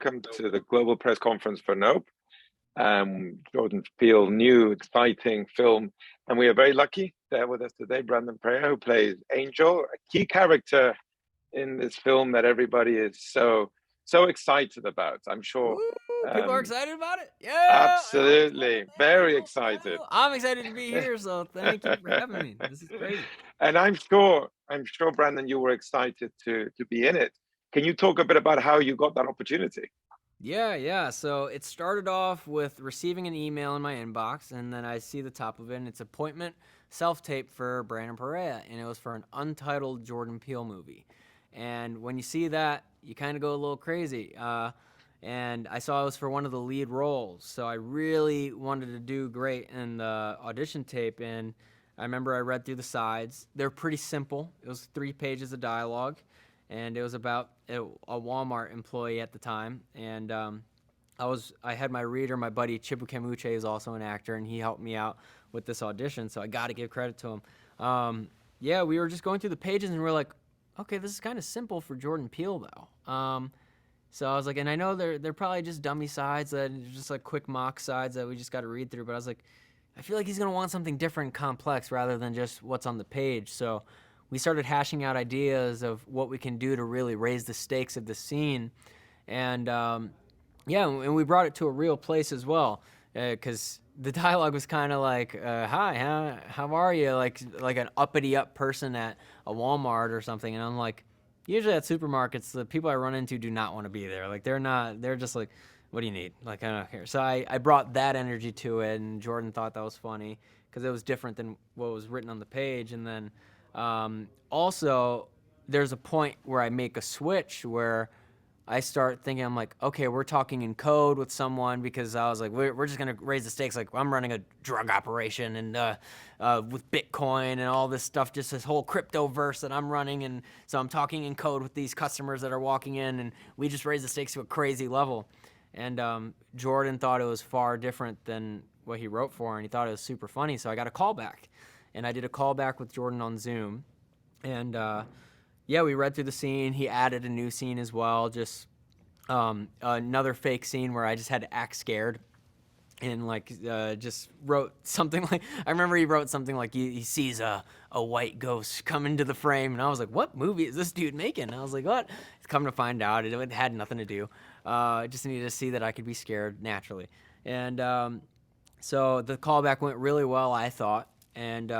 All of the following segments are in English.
welcome to the global press conference for Nope. Jordan Peele, new, exciting film. And we are very lucky there with us today, Brandon Perea, who plays Angel, a key character in this film that everybody is so excited about. I'm sure. Woo, people are excited about it. Yeah, absolutely, very excited. I'm excited to be here. So thank you for having me. This is crazy. And I'm sure, Brandon, you were excited to be in it. Can you talk a bit about how you got that opportunity? Yeah. So it started off with receiving an email in my inbox, and then I see the top of it, and it's appointment self-tape for Brandon Perea, and it was for an untitled Jordan Peele movie. And when you see that, you kind of go a little crazy. And I saw it was for one of the lead roles, so I really wanted to do great in the audition tape. And I remember I read through the sides. They're pretty simple. It was 3 pages of dialogue, and it was about a Walmart employee at the time. And I had my reader, my buddy Chibuke Muche is also an actor, and he helped me out with this audition, so I got to give credit to him. Yeah, we were just going through the pages, and we were like, okay, this is kind of simple for Jordan Peele, though. So I was like, and I know they're probably just dummy sides, that just like quick mock sides that we just got to read through, but I was like, I feel like he's going to want something different and complex rather than just what's on the page. So we started hashing out ideas of what we can do to really raise the stakes of the scene. And and we brought it to a real place as well, because the dialogue was kind of like, hi, how are you? Like an uppity up person at a Walmart or something. And I'm like, usually at supermarkets, the people I run into do not want to be there. Like they're just like, what do you need? Like, I don't care. So I brought that energy to it, and Jordan thought that was funny because it was different than what was written on the page. And then also, there's a point where I make a switch where I start thinking, I'm like, okay, we're talking in code with someone, because I was like, we're just going to raise the stakes. Like, I'm running a drug operation and with Bitcoin and all this stuff, just this whole crypto verse that I'm running. And so I'm talking in code with these customers that are walking in, and we just raise the stakes to a crazy level. And Jordan thought it was far different than what he wrote for, and he thought it was super funny. So I got a callback, and I did a callback with Jordan on Zoom. And we read through the scene. He added a new scene as well, just another fake scene where I just had to act scared, and just wrote something like, I remember he wrote something like he sees a white ghost come into the frame, and I was like, what movie is this dude making? And I was like, what? Come to find out, it had nothing to do. I just needed to see that I could be scared naturally. And so the callback went really well, I thought, and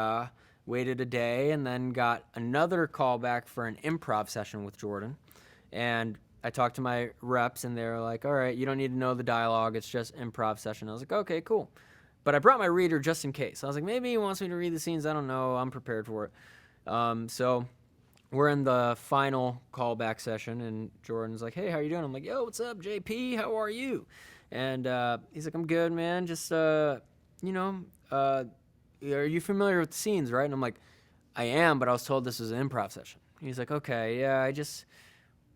waited a day, and then got another callback for an improv session with Jordan. And I talked to my reps, and they were like, all right, you don't need to know the dialogue. It's just improv session. I was like, okay, cool. But I brought my reader just in case. I was like, maybe he wants me to read the scenes. I don't know. I'm prepared for it. So we're in the final callback session, and Jordan's like, hey, how you doing? I'm like, yo, what's up, JP? How are you? And he's like, I'm good, man. Just, are you familiar with the scenes, right? And I'm like, I am, but I was told this was an improv session. He's like, okay, yeah, I just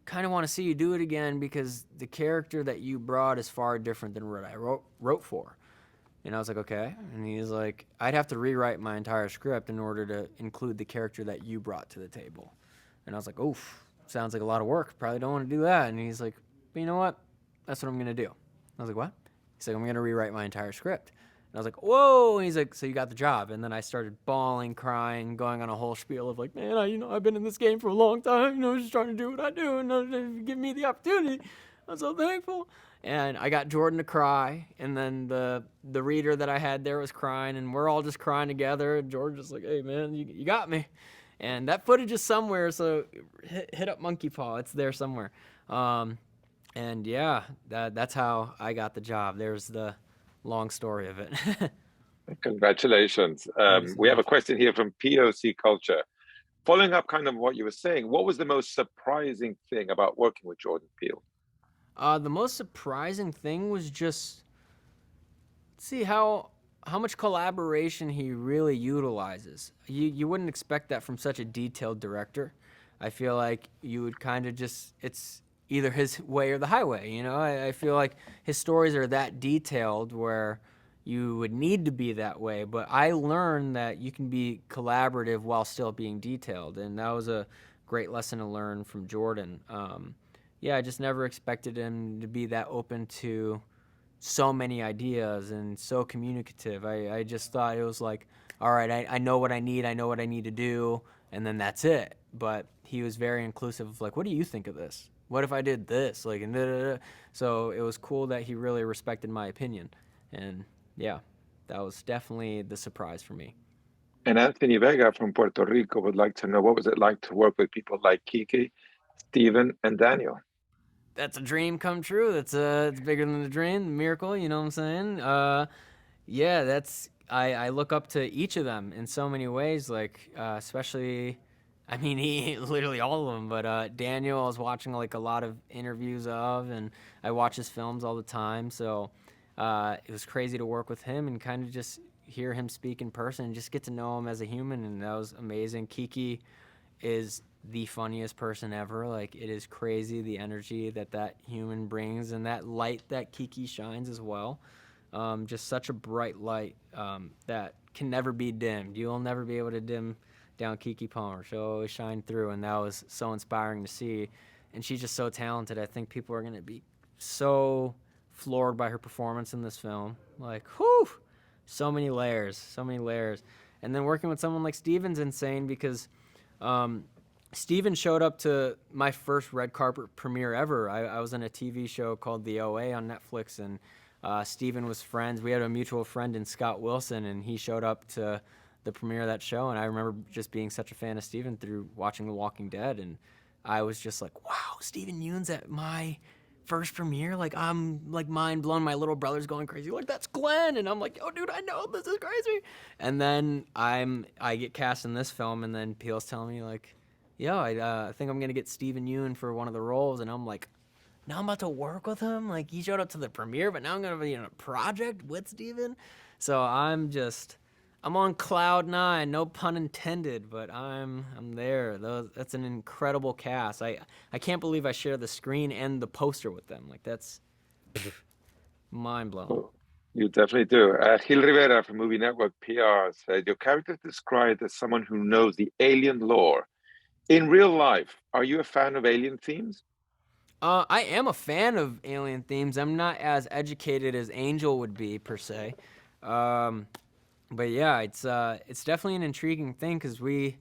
kind of want to see you do it again, because the character that you brought is far different than what I wrote for. And I was like, okay. And he's like, I'd have to rewrite my entire script in order to include the character that you brought to the table. And I was like, oof, sounds like a lot of work. Probably don't want to do that. And he's like, but you know what? That's what I'm going to do. I was like, what? He's like, I'm going to rewrite my entire script. And I was like, whoa. And he's like, so you got the job. And then I started bawling, crying, going on a whole spiel of like, man, I've been in this game for a long time. Just trying to do what I do, and give me the opportunity. I'm so thankful. And I got Jordan to cry, and then the reader that I had there was crying, and we're all just crying together. And Jordan's just like, hey, man, you got me. And that footage is somewhere, so hit up Monkey Paw. It's there somewhere. And yeah, that's how I got the job. There's the long story of it. Congratulations. We have a question here from POC Culture. Following up kind of what you were saying, what was the most surprising thing about working with Jordan Peele? The most surprising thing was just see how much collaboration he really utilizes. You wouldn't expect that from such a detailed director. I feel like you would kind of just, it's either his way or the highway, I feel like his stories are that detailed where you would need to be that way, but I learned that you can be collaborative while still being detailed, and that was a great lesson to learn from Jordan. yeah, I just never expected him to be that open to so many ideas and so communicative. I just thought it was like, all right, I know what I know what I need to do, and then that's it. But he was very inclusive of like, what do you think of this? What if I did this? Like, and da, da, da. So it was cool that he really respected my opinion, and yeah, that was definitely the surprise for me. And Anthony Vega from Puerto Rico would like to know what was it like to work with people like Keke, Steven, and Daniel? That's a dream come true. That's it's bigger than the dream, the miracle. You know what I'm saying? Yeah, that's I look up to each of them in so many ways. Like especially, I mean, he literally all of them. But Daniel, I was watching like a lot of interviews of, and I watch his films all the time. So it was crazy to work with him and kind of just hear him speak in person and just get to know him as a human, and that was amazing. Kiki is the funniest person ever. Like it is crazy the energy that that human brings and that light that Kiki shines as well. Just such a bright light that can never be dimmed. You'll never be able to dim down Keke Palmer. She'll always shine through, and that was so inspiring to see. And she's just so talented. I think people are going to be so floored by her performance in this film. Like, whew, so many layers, so many layers. And then working with someone like Steven's insane because um, Steven showed up to my first red carpet premiere ever. I was in a TV show called The OA on Netflix, and Steven was friends. We had a mutual friend in Scott Wilson, and he showed up to the premiere of that show. And I remember just being such a fan of Steven through watching The Walking Dead. And I was just like, wow, Steven Yeun's at my first premiere. Like, I'm like mind blown. My little brother's going crazy. Like, that's Glenn. And I'm like, oh, dude, I know this is crazy. And then I get cast in this film, and then Peele's telling me, like, yo, I think I'm going to get Steven Yeun for one of the roles. And I'm like, now I'm about to work with him. Like he showed up to the premiere, but now I'm gonna be in a project with Steven. So I'm on cloud nine, no pun intended, but I'm there. That's an incredible cast. I can't believe I share the screen and the poster with them. Like that's mind blowing. Oh, you definitely do. Gil Rivera from Movie Network PR said, your character is described as someone who knows the alien lore. In real life, are you a fan of alien themes? I am a fan of alien themes. I'm not as educated as Angel would be per se. Um, but yeah, it's definitely an intriguing thing because we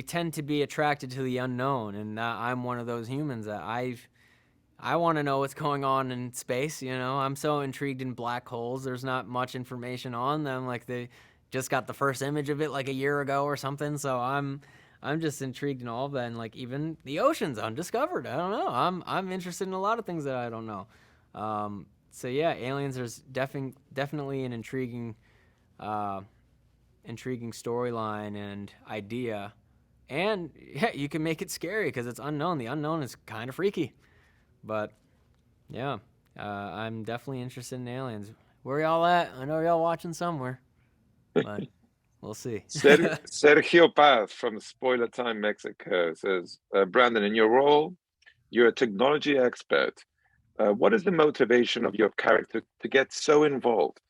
tend to be attracted to the unknown, and I'm one of those humans that I want to know what's going on in space. You know, I'm so intrigued in black holes. There's not much information on them. Like they just got the first image of it like a year ago or something. So I'm just intrigued in all of that, and like even the ocean's undiscovered. I don't know. I'm interested in a lot of things that I don't know. So yeah, aliens. There's definitely an uh, intriguing storyline and idea, and yeah, you can make it scary because it's unknown. The unknown is kind of freaky, but yeah, I'm definitely interested in aliens. Where y'all at? I know y'all watching somewhere, but we'll see. Sergio Paz from Spoiler Time Mexico says, Brandon, in your role, you're a technology expert. What is the motivation of your character to get so involved?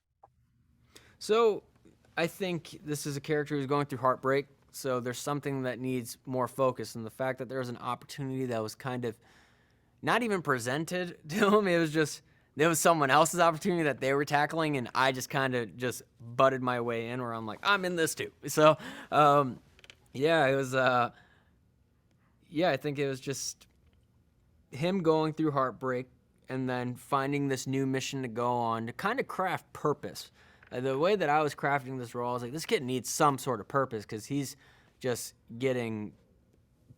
So, I think this is a character who's going through heartbreak. So there's something that needs more focus, and the fact that there was an opportunity that was kind of not even presented to him. It was just there was someone else's opportunity that they were tackling, and I just kind of just butted my way in, where I'm like, I'm in this too. So, yeah, it was. Yeah, I think it was just him going through heartbreak and then finding this new mission to go on to kind of craft purpose. The way that I was crafting this role, I was like, this kid needs some sort of purpose because he's just getting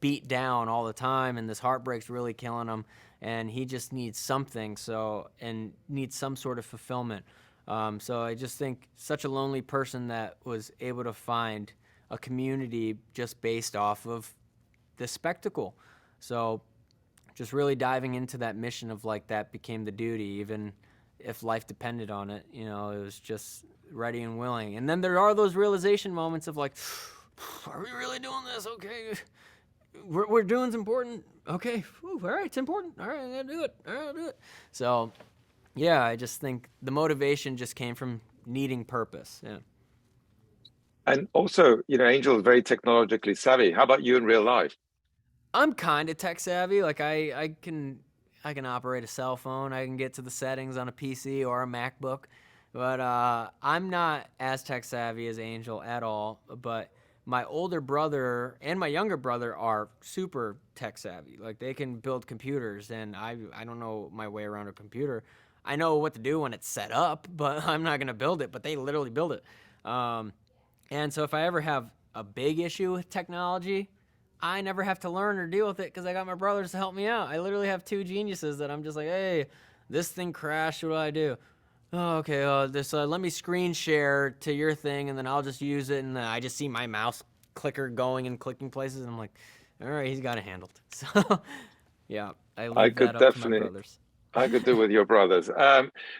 beat down all the time, and this heartbreak's really killing him, and he just needs something. So and needs some sort of fulfillment. So I just think such a lonely person that was able to find a community just based off of the spectacle. So just really diving into that mission of like that became the duty, even if life depended on it. You know, it was just ready and willing. And then there are those realization moments of like, are we really doing this? Okay, we're doing's important. Okay, whew, all right, it's important. All right, I gotta do it. All right, I'll do it. So, yeah, I just think the motivation just came from needing purpose. Yeah. And also, Angel is very technologically savvy. How about you in real life? I'm kind of tech savvy. Like I can I can operate a cell phone. I can get to the settings on a PC or a MacBook. But I'm not as tech savvy as Angel at all. But my older brother and my younger brother are super tech savvy. Like they can build computers, and I don't know my way around a computer. I know what to do when it's set up, but I'm not gonna build it. But they literally build it. And so if I ever have a big issue with technology, I never have to learn or deal with it because I got my brothers to help me out. I literally have two geniuses that I'm just like, hey, this thing crashed. What do I do? Oh, okay. Let me screen share to your thing, and then I'll just use it. And then I just see my mouse clicker going and clicking places, and I'm like, all right, he's got it handled. So, yeah, I I leave could that up to my definitely, brothers. I could do with your brothers.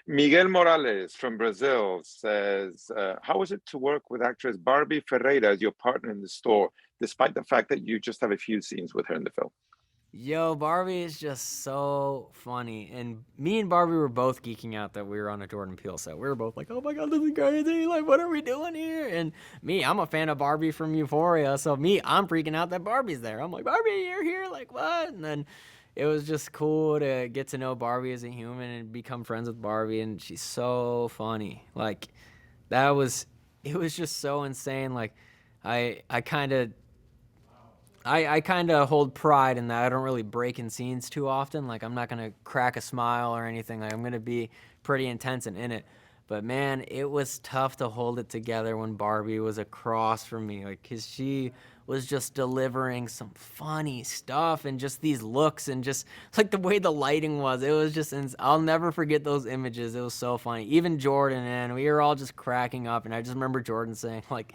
Miguel Morales from Brazil says, how was it to work with actress Barbie Ferreira as your partner in the store, despite the fact that you just have a few scenes with her in the film? Yo, Barbie is just so funny. And me and Barbie were both geeking out that we were on a Jordan Peele set. We were both like, oh my God, this is crazy. Like, what are we doing here? And me, I'm a fan of Barbie from Euphoria. So I'm freaking out that Barbie's there. I'm like, Barbie, you're here? Like, what? And then it was just cool to get to know Barbie as a human and become friends with Barbie. And she's so funny. Like, it was just so insane. Like, I kind of I kind of hold pride in that. I don't really break in scenes too often. Like, I'm not going to crack a smile or anything. Like, I'm going to be pretty intense and in it. But man, it was tough to hold it together when Barbie was across from me. Like, because she was just delivering some funny stuff and just these looks and just like the way the lighting was. It was just, I'll never forget those images. It was so funny. Even Jordan, and we were all just cracking up. And I just remember Jordan saying, like,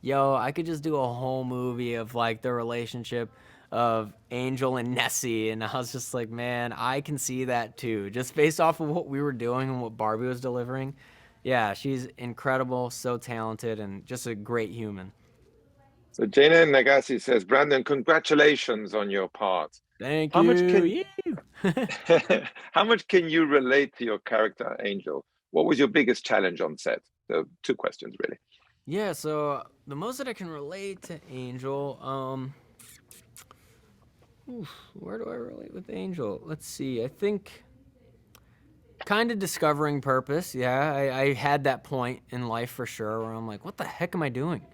yo, I could just do a whole movie of like the relationship of Angel and Nessie. And I was just like, man, I can see that too. Just based off of what we were doing and what Barbie was delivering. Yeah, she's incredible, so talented, and just a great human. So Jaina Nagasi says, Brandon, congratulations on your part. Thank How much can you. how much can you relate to your character, Angel? What was your biggest challenge on set? So two questions really. Yeah, so the most that I can relate to Angel, where do I relate with Angel? Let's see. I think kind of discovering purpose. Yeah, I had that point in life for sure where I'm like, what the heck am I doing?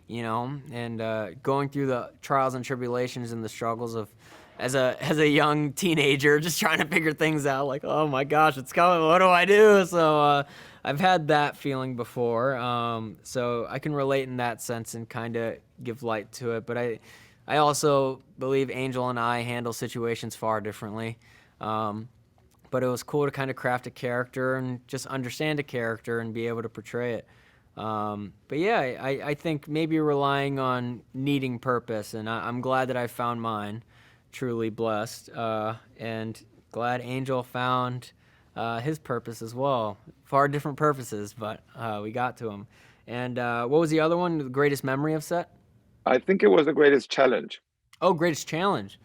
You know, and going through the trials and tribulations and the struggles of as a young teenager, just trying to figure things out. Like, oh my gosh, it's coming. What do I do? So I've had that feeling before. So I can relate in that sense and kind of give light to it. But I also believe Angel and I handle situations far differently. But it was cool to kind of craft a character and just understand a character and be able to portray it. But yeah, I think maybe relying on needing purpose, and I'm glad that I found mine. Truly blessed, and glad Angel found his purpose as well. Far different purposes, but we got to him. And what was the other one? The greatest memory of set? I think it was the greatest challenge. Oh, greatest challenge.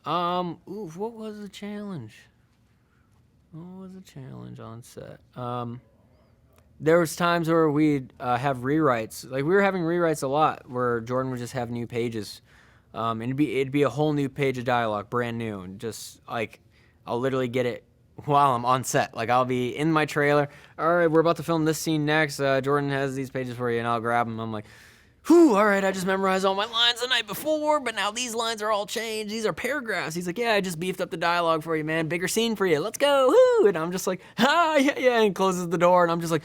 What was the challenge? What was the challenge on set? There was times where we'd have rewrites. Like we were having rewrites a lot, where Jordan would just have new pages, and it'd be a whole new page of dialogue, brand new, and just like I'll literally get it while I'm on set. Like I'll be in my trailer. All right, we're about to film this scene next. Jordan has these pages for you, and I'll grab them. I'm like, whew, all right, I just memorized all my lines the night before, but now these lines are all changed. These are paragraphs. He's like, yeah, I just beefed up the dialogue for you, man. Bigger scene for you. Let's go. Woo! And I'm just like, yeah, and closes the door, and I'm just like,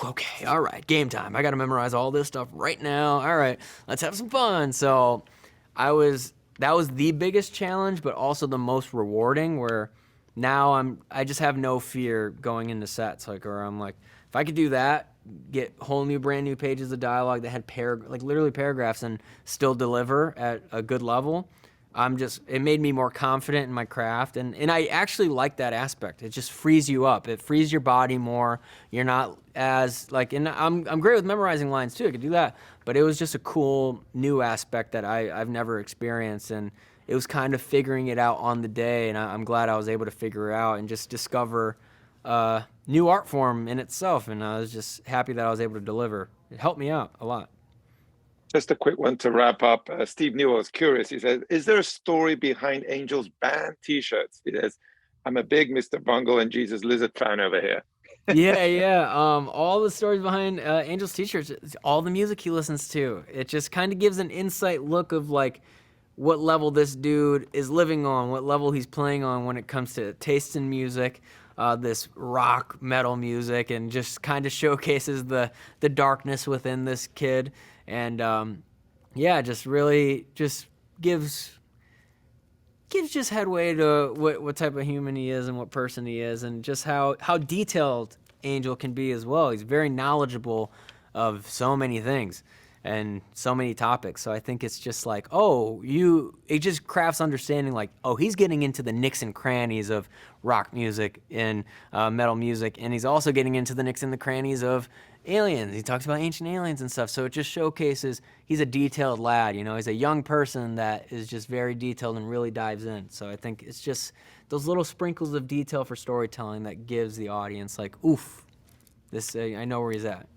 okay, all right, game time. I got to memorize all this stuff right now. All right, let's have some fun. So that was the biggest challenge, but also the most rewarding, where now I just have no fear going into sets, like, where I'm like, if I could do that, get whole new brand new pages of dialogue that had like literally paragraphs and still deliver at a good level, it made me more confident in my craft, and I actually like that aspect. It just frees you up. It frees your body more. You're not as like, and I'm great with memorizing lines too. I could do that, but it was just a cool new aspect that I've never experienced, and it was kind of figuring it out on the day, and I'm glad I was able to figure it out and just discover new art form in itself, and I was just happy that I was able to deliver. It helped me out a lot. Just a quick one to wrap up. Steve Newell is curious. He says, is there a story behind Angel's band T-shirts? He says, I'm a big Mr. Bungle and Jesus Lizard fan over here. Yeah, yeah. All the stories behind Angel's teacher, all the music he listens to, it just kind of gives an insight look of like what level this dude is living on, what level he's playing on when it comes to taste in music, this rock metal music, and just kind of showcases the darkness within this kid, and yeah, just really just gives just headway to what type of human he is and what person he is, and just how detailed Angel can be as well. He's very knowledgeable of so many things and so many topics. So I think it's just like, it just crafts understanding like, he's getting into the nicks and crannies of rock music and metal music, and he's also getting into the nicks and the crannies of aliens. He talks about ancient aliens and stuff. So it just showcases he's a detailed lad, he's a young person that is just very detailed and really dives in. So I think it's just those little sprinkles of detail for storytelling that gives the audience like, oof, this I know where he's at.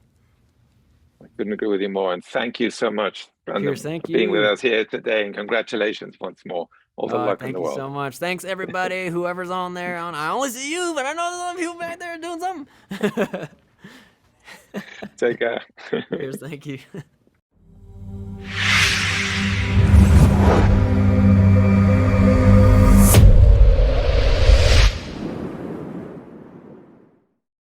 I couldn't agree with you more. And thank you so much, Brandon, Cheers, for being with us here today. And congratulations once more. All the luck in the world. Thank you so much. Thanks, everybody, whoever's on there. I only see you, but I know there's a lot of people back there doing something. Take care. Cheers, thank you.